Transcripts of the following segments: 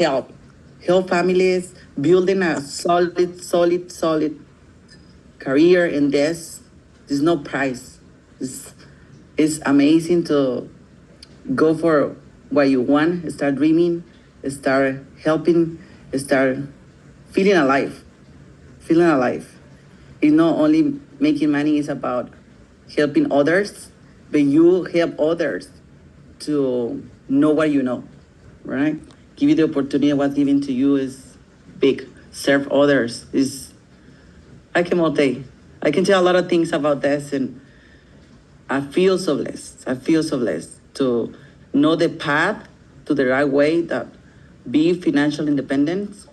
help families, building a solid career in this. There's no price. It's amazing to go for what you want, start dreaming, start helping, start feeling alive. Feeling alive. It's not only making money, it's about helping others, but you help others to know what you know, right? Give you the opportunity, what's given to you is big. Serve others is, I can all day. I can tell a lot of things about this, and I feel so blessed. I feel so blessed to know the path to the right way, that be financial independence,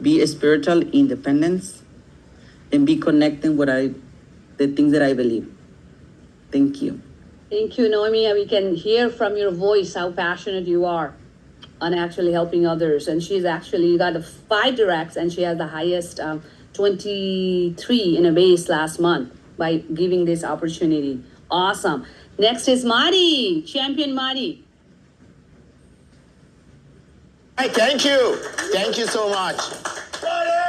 be spiritual independence, and be connecting with the things that I believe. Thank you. Thank you, Noemi. We can hear from your voice how passionate you are on actually helping others. And she's actually got 5 directs, and she has the highest 23 in a base last month by giving this opportunity. Awesome. Next is Mari, champion Mari. Hi, thank you. Thank you so much.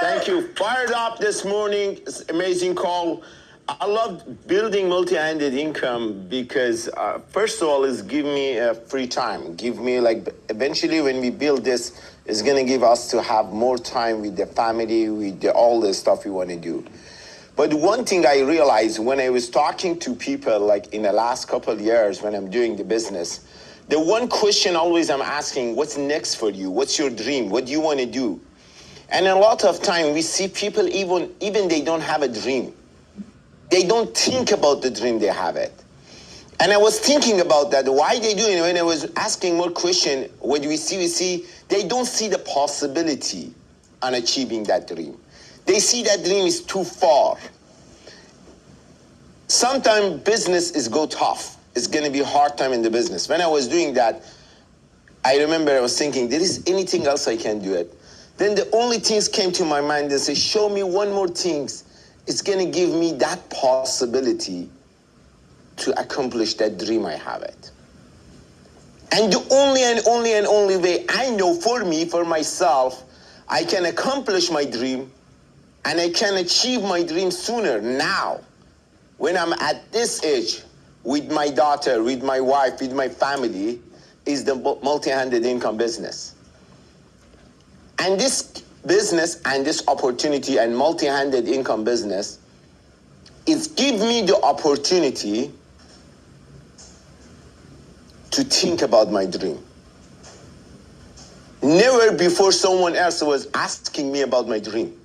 Thank you. Fired up this morning. It's an amazing call. I love building multi-handed income because, first of all, it's give me free time. Give me, like, eventually when we build this, it's going to give us to have more time with the family, with all the stuff we want to do. But one thing I realized when I was talking to people, like in the last couple of years when I'm doing the business, the one question always I'm asking, what's next for you? What's your dream? What do you want to do? And a lot of time we see people even they don't have a dream. They don't think about the dream they have it. And I was thinking about that, why they doing it. When I was asking more question, what do we see they don't see the possibility on achieving that dream. They see that dream is too far. Sometimes business is go tough. It's going to be a hard time in the business. When I was doing that, I remember I was thinking, there is anything else I can do it? Then the only things came to my mind and say, show me one more things. It's going to give me that possibility to accomplish that dream I have it. And the only way I know for me, for myself, I can accomplish my dream and I can achieve my dream sooner, now, when I'm at this age, with my daughter, with my wife, with my family, is the multi-handed income business. And this business and this opportunity and multi-handed income business, it's give me the opportunity to think about my dream. Never before someone else was asking me about my dream.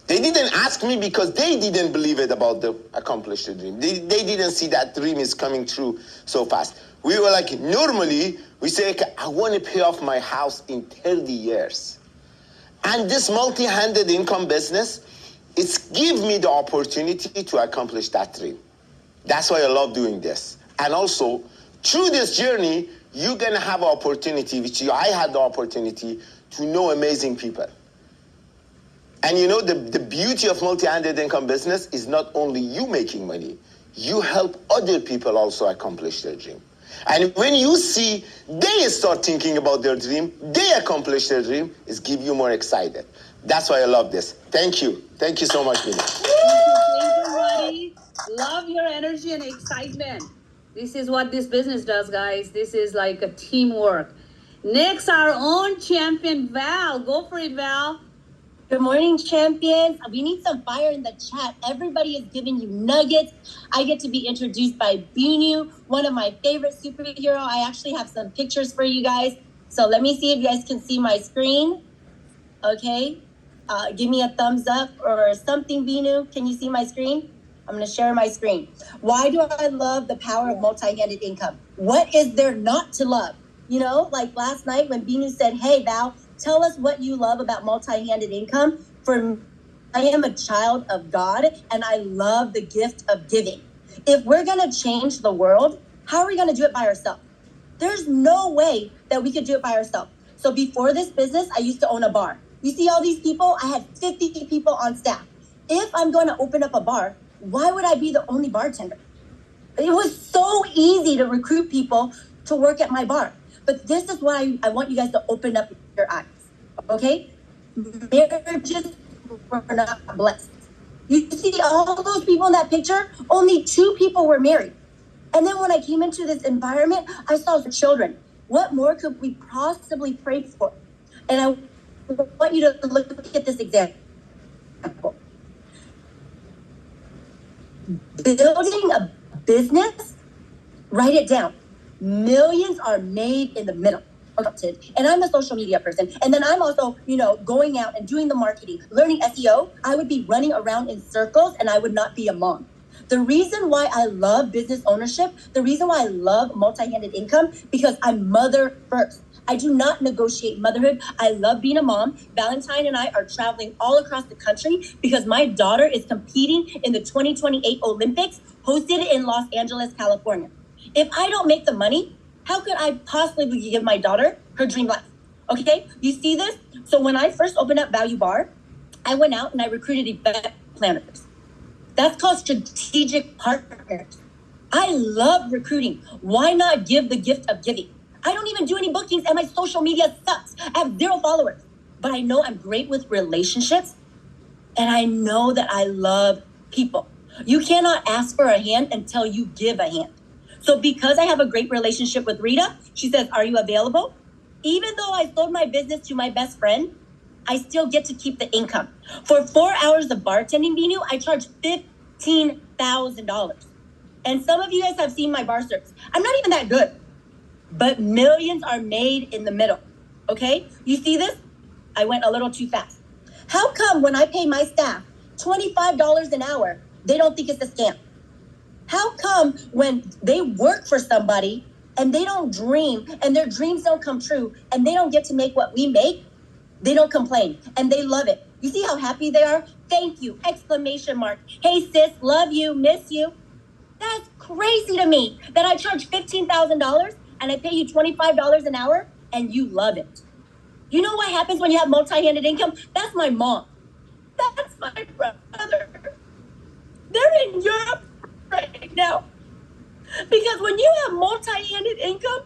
They didn't ask me because they didn't believe it about the accomplished dream. They didn't see that dream is coming true so fast. We were like, normally, we say, okay, I want to pay off my house in 30 years. And this multi-handed income business, it's give me the opportunity to accomplish that dream. That's why I love doing this. And also, through this journey, you're going to have an opportunity, I had the opportunity to know amazing people. And you know, the beauty of multi-handed income business is not only you making money, you help other people also accomplish their dream. And when you see they start thinking about their dream, they accomplish their dream, it's give you more excited. That's why I love this. Thank you. Thank you so much, Mina. Thank you, Mari. Love your energy and excitement. This is what this business does, guys. This is like a teamwork. Next, our own champion, Val. Go for it, Val. Good morning, champions. We need some fire in the chat. Everybody is giving you nuggets. I get to be introduced by Binu, one of my favorite superhero. I actually have some pictures for you guys. So let me see if you guys can see my screen. Okay. Give me a thumbs up or something, Binu. Can you see my screen? I'm going to share my screen. Why do I love the power of multi-handed income? What is there not to love? You know, like last night when Binu said, hey, Val, tell us what you love about multi-handed income. For me, I am a child of God, and I love the gift of giving. If we're going to change the world, how are we going to do it by ourselves? There's no way that we could do it by ourselves. So before this business, I used to own a bar. You see all these people? I had 50 people on staff. If I'm going to open up a bar, why would I be the only bartender? It was so easy to recruit people to work at my bar. But this is why I want you guys to open up your eyes, okay? Marriages were not blessed. You see all those people in that picture, only 2 people were married. And then when I came into this environment, I saw the children. What more could we possibly pray for? And I want you to look at this example. Building a business, write it down. Millions are made in the middle. And I'm a social media person. And then I'm also, going out and doing the marketing, learning SEO. I would be running around in circles and I would not be a mom. The reason why I love business ownership, the reason why I love multi-handed income, because I'm mother first. I do not negotiate motherhood. I love being a mom. Valentine and I are traveling all across the country because my daughter is competing in the 2028 Olympics hosted in Los Angeles, California. If I don't make the money, how could I possibly give my daughter her dream life? Okay, you see this? So when I first opened up Value Bar, I went out and I recruited event planners. That's called strategic partners. I love recruiting. Why not give the gift of giving? I don't even do any bookings and my social media sucks. I have 0 followers, but I know I'm great with relationships and I know that I love people. You cannot ask for a hand until you give a hand. So because I have a great relationship with Rita, she says, are you available? Even though I sold my business to my best friend, I still get to keep the income. For 4 hours of bartending, Binu, I charge $15,000. And some of you guys have seen my bar service. I'm not even that good, but millions are made in the middle. Okay, you see this? I went a little too fast. How come when I pay my staff $25 an hour, they don't think it's a scam? How come when they work for somebody and they don't dream and their dreams don't come true and they don't get to make what we make, they don't complain and they love it? You see how happy they are? Thank you, exclamation mark. Hey sis, love you, miss you. That's crazy to me that I charge $15,000 and I pay you $25 an hour and you love it. You know what happens when you have multi-handed income? That's my mom. That's my brother. They're in Europe right now. Because when you have multi-handed income,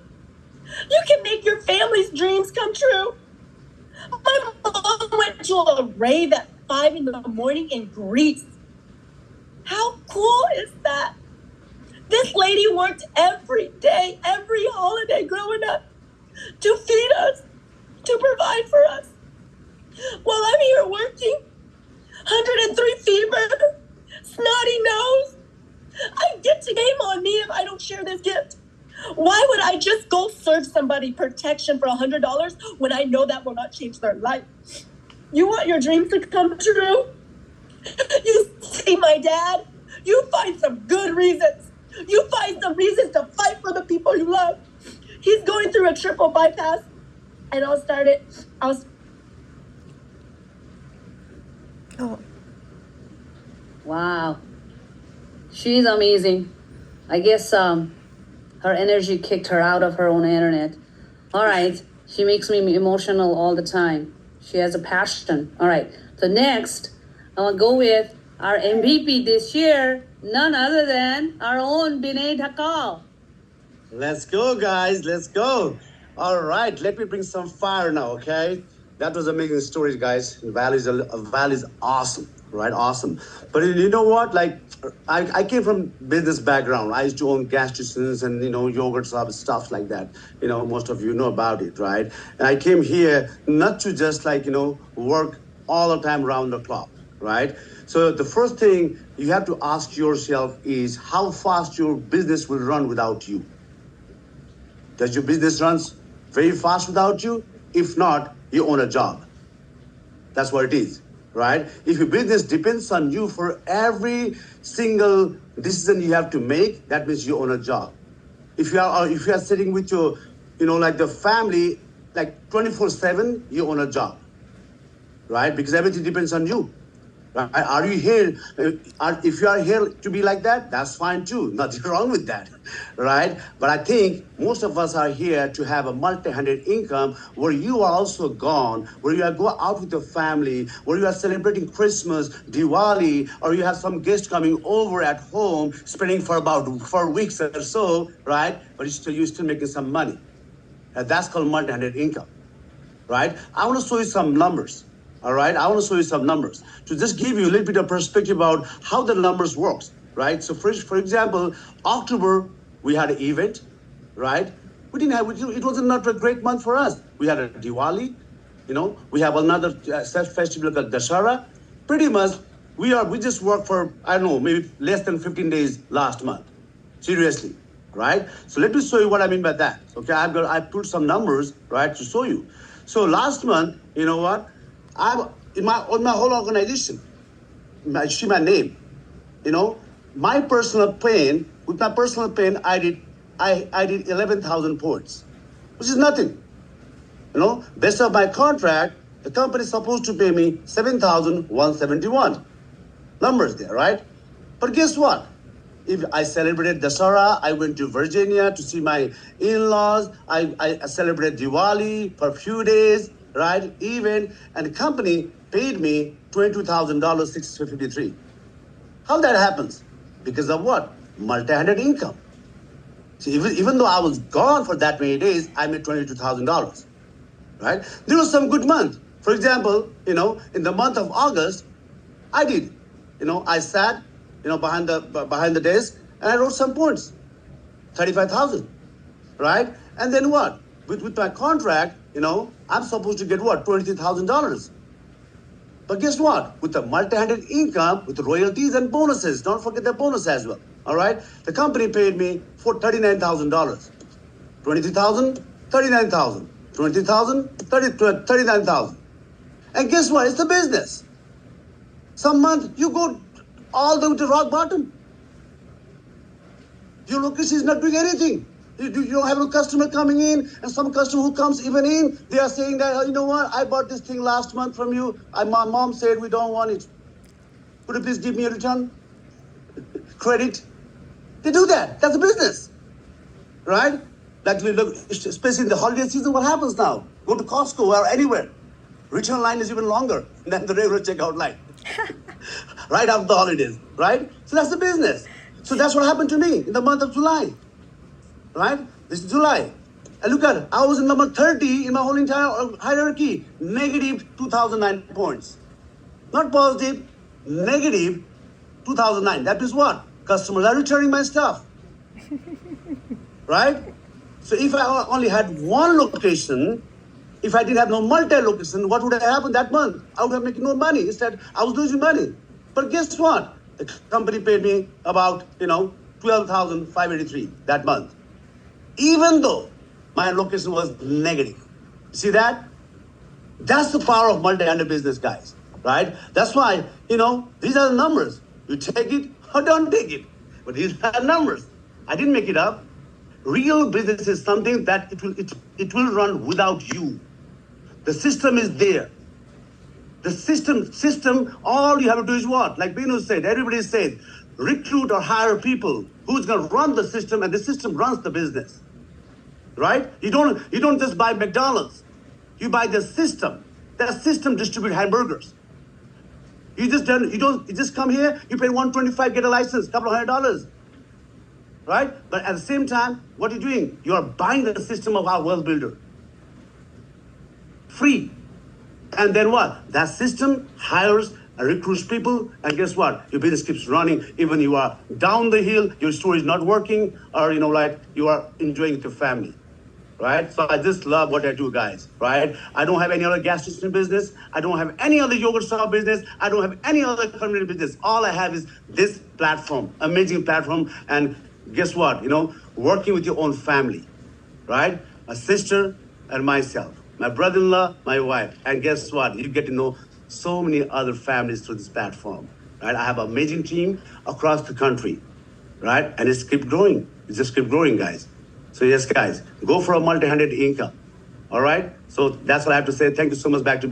you can make your family's dreams come true. My mom went to a rave at 5 a.m. in Greece. How cool is that? This lady worked every day, every holiday growing up to feed us, to provide for us. While I'm here working, 103 fever, snotty nose. I get to game on me if I don't share this gift. Why would I just go serve somebody protection for $100 when I know that will not change their life? You want your dreams to come true? You see my dad? You find some good reasons. You find some reasons to fight for the people you love. He's going through a triple bypass, and Wow. She's amazing. I guess her energy kicked her out of her own internet. All right. She makes me emotional all the time. She has a passion. All right. So next, I want to go with our MVP this year, none other than our own Binay Dhakal. Let's go, guys. Let's go. All right. Let me bring some fire now, okay? That was amazing stories, guys. Valley is awesome, right? Awesome. But you know what? Like, I came from business background. I used to own gas stations and, yogurt shops, stuff like that. Most of you know about it, right? And I came here not to just work all the time around the clock, right? So the first thing you have to ask yourself is how fast your business will run without you. Does your business run very fast without you? If not, you own a job. That's what it is, right? If your business depends on you for every single decision you have to make, that means you own a job. If you are sitting with your, like the family, like 24/7, you own a job, right? Because everything depends on you. Right? Are you here? If you are here to be like that, that's fine too. Nothing wrong with that, right? But I think most of us are here to have a multi-handed income where you are also gone, where you are go out with your family, where you are celebrating Christmas, Diwali, or you have some guest coming over at home, spending for about 4 weeks or so, right? But you're still making some money. And that's called multi-handed income, right? I want to show you some numbers, all right? I want to show you some numbers to just give you a little bit of perspective about how the numbers works, right? So for example, October, we had an event, right? It was not a great month for us. We had a Diwali, we have another festival called Dashara. Pretty much, we just worked for, I don't know, maybe less than 15 days last month. Seriously, right? So let me show you what I mean by that. Okay, I put some numbers, right, to show you. So last month, you know what? On my whole organization, see my name, my personal pain, with my personal pain, I did 11,000 points, which is nothing. Based on my contract, the company is supposed to pay me 7,171. Numbers there, right? But guess what? If I celebrated Dasara, I went to Virginia to see my in-laws. I celebrated Diwali for a few days, right? Even, and the company paid me $22,653. How that happens? Because of what? Multi-handed income. So even though I was gone for that many days, I made $22,000, right? There was some good month. For example, in the month of August, I did. I sat, behind the desk, and I wrote some points, 35,000, right? And then what? With my contract, I'm supposed to get what? $23,000. But guess what? With the multi-handed income, with the royalties and bonuses, don't forget the bonus as well. All right? The company paid me for $39,000. 23,000, 39,000. 20,000, 39,000. And guess what? It's the business. Some month you go all the way to rock bottom. Your location is not doing anything. You don't have a customer coming in, and some customer who comes even in, they are saying that, oh, you know what, I bought this thing last month from you. My mom said we don't want it. Could you please give me a return? Credit? They do that. That's a business, right? Like, especially in the holiday season, what happens now? Go to Costco or anywhere. Return line is even longer than the regular checkout line. Right after the holidays, right? So that's the business. So that's what happened to me in the month of July, right? This is July. And look at it. I was in number 30 in my whole entire hierarchy. Negative 2,009 points. Not positive, negative 2,009. That is what? Customers are returning my stuff. Right? So if I only had one location, if I didn't have no multi-location, what would have happened that month? I would have made no money. Instead, I was losing money. But guess what? The company paid me about, $12,583 that month. Even though my location was negative. See that? That's the power of multi-handed business, guys. Right? That's why, these are the numbers. You take it or don't take it. But these are numbers. I didn't make it up. Real business is something that it will run without you. The system is there. The system, all you have to do is what? Like Binu said, everybody said, recruit or hire people who's going to run the system, and the system runs the business. Right? You don't just buy McDonald's. You buy the system. That system distributes hamburgers. You just come here, you pay $125, get a license, couple of $100. Right? But at the same time, what are you doing? You are buying the system of our wealth builder. Free. And then what? That system hires and recruits people, and guess what? Your business keeps running. Even you are down the hill, your store is not working, or you are enjoying with your family. Right? So I just love what I do, guys. Right? I don't have any other gas station business. I don't have any other yogurt shop business. I don't have any other community business. All I have is this platform, amazing platform. And guess what? Working with your own family, right? A sister and myself, my brother-in-law, my wife. And guess what? You get to know so many other families through this platform, right? I have an amazing team across the country, right? And it's keep growing. It just keep growing, guys. So yes, guys, go for a multi-handed income, all right? So that's what I have to say. Thank you so much. Back to Binu.